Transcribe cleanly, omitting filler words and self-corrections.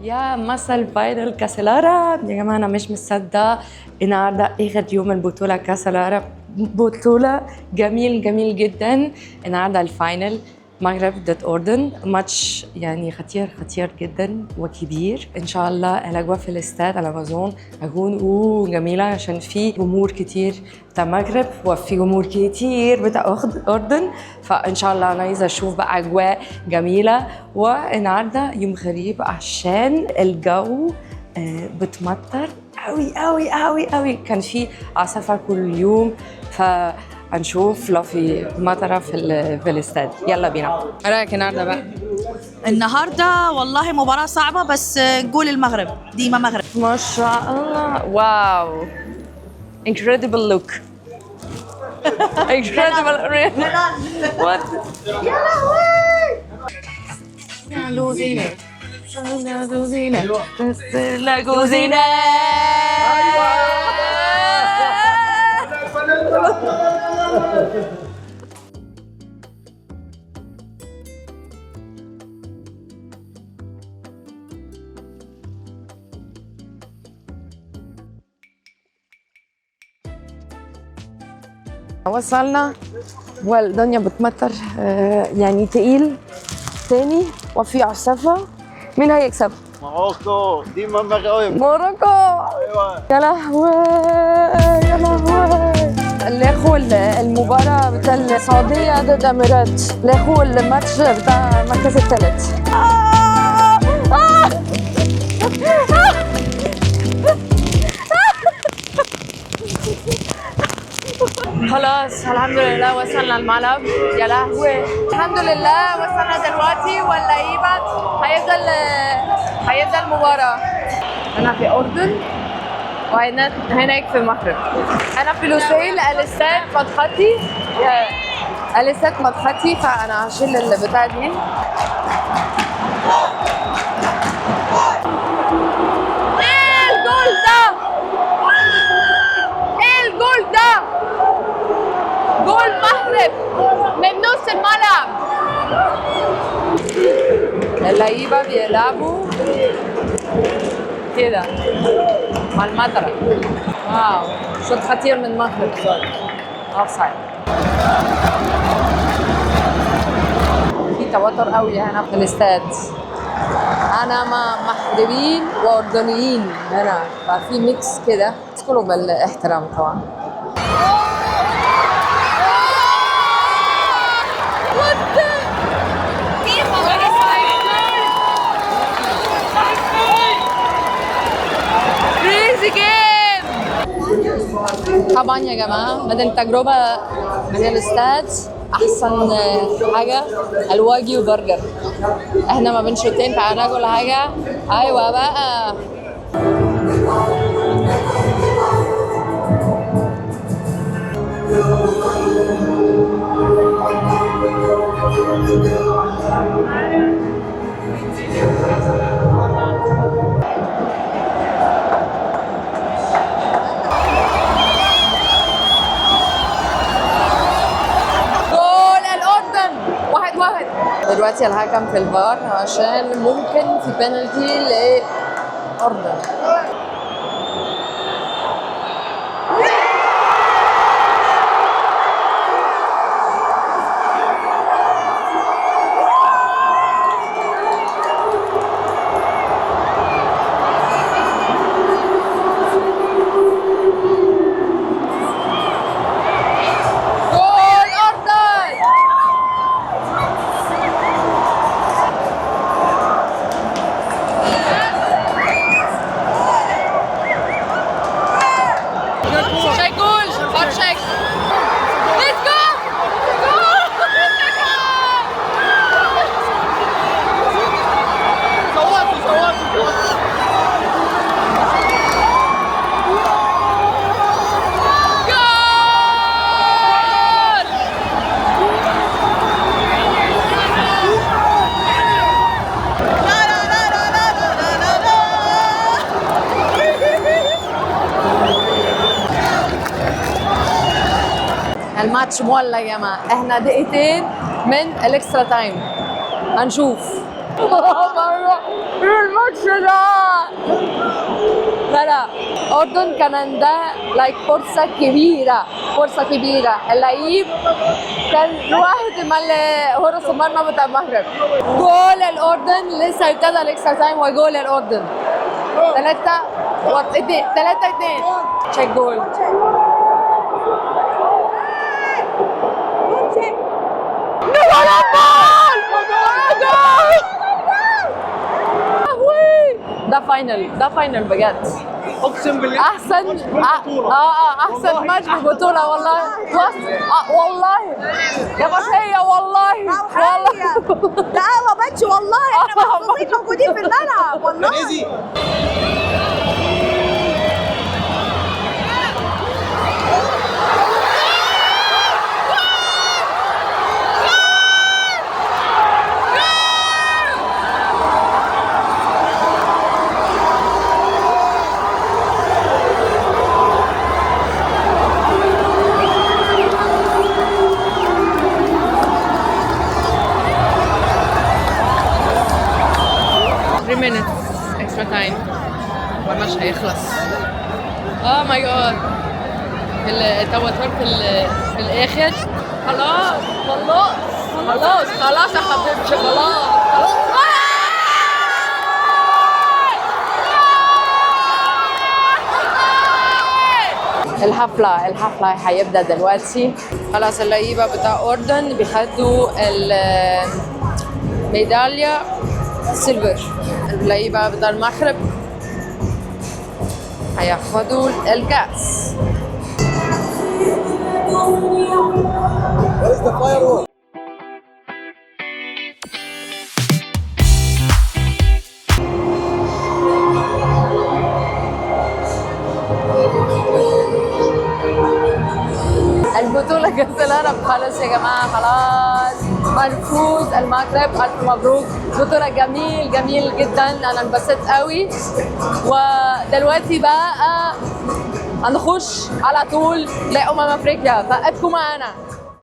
يا مسا الفاينل كاس العرب يا جماعه، انا مش مصدق النهارده اخر يوم البطوله كاس العرب. بطوله جميل جدا. النهارده الفاينل مغرب ضد اردن، ماتش يعني خطير جدا وكبير. ان شاء الله الاجواء في الاستاد على امازون هتكون جميله عشان في جمهور كتير بتاع المغرب وفي جمهور كتير بتاع اردن، فان شاء الله انا عايزه اشوف بقى اجواء جميله. والنهارده يوم غريب عشان الجو بتمطر قوي، كان في عاصفه كل يوم، هنشوف لو في مطره في الاستاد. يلا بينا. ايه رايك النهارده بقى؟ النهارده والله مباراة صعبة، بس نقول المغرب ديما مغرب. ما شاء الله، واو incredible look. incredible what يا لوزينة يا لوزينة لا لوزينة. وصلنا والدنيا بتمطر يعني تقيل تاني وفي عاصفة. مين هيكسب؟ موروكو ديما مغرب. موروكو. ايوه يا لهوي يا لهوي. الاخو المباراة بتاع السعودية ضد الامارات، الاخو الماتش بتاع المركز الثالث. خلاص الحمد لله وصلنا الملعب. يا لهوي الحمد لله وصلنا دلوقتي، واللعيبه هيبدا المباراه. انا في اردن وهناك في المغرب. انا في لوسيل الاستاد مدحتي فانا هشيل البتاع دي. ايه الجول ده؟ جول مغرب من نص الملعب. اللعيبه بيلعبوا كده مع المطره. واو شوط خطير من المغرب. اوفسايد. في توتر قوي هنا في الاستاد. انا مع مغربيين واردنيين هنا، ففي ميكس كده، كله بالاحترام طبعا. طبعا يا جماعه بدل التجربه من الاستاد احسن حاجه الواجي وبرجر. احنا ما بين شوطين تعالى ناكل حاجه. ايوه بقى. دلوقتي الحكم في الفار عشان ممكن في بينالتي لأردن. الماتش مولع يا جماعه. احنا دقيقتين من الاكسترا تايم، هنشوف. الماتش ده لا لا اردن كان عندها لايك فرصه كبيره، فرصه كبيره. اللعيب كان لوحده مع حراس المرمى بتاع المغرب. جول الاردن لسه ابتدى الاكسترا تايم وجول الاردن 3-2 تشيك جول. ده فاينل، ده فاينل بجد. اقسم بالله احسن احسن ماتش في البطوله والله. والله يا بشريه والله ده اقوى ماتش والله. احنا محظوظين موجودين في الملعب والله. extra time والماتش هيخلص. ماي جاد التوتر في الاخر. خلاص يا حبيبتي خلاص. الحفلة هيبدأ دلوقتي. خلاص اللعيبة بتاع أردن بياخدوا الميدالية سيلفر، اللعيبة بتاع المغرب هياخدوا الكأس. Where's the firework? البطولة كأس العرب خلاص يا جماعة، خلاص هنفوز المغرب. ألف مبروك، بطولة جميل جدا، أنا انبسطت قوي. ودلوقتي بقى هنخش على طول لأمم أفريقيا، فابقوا معانا.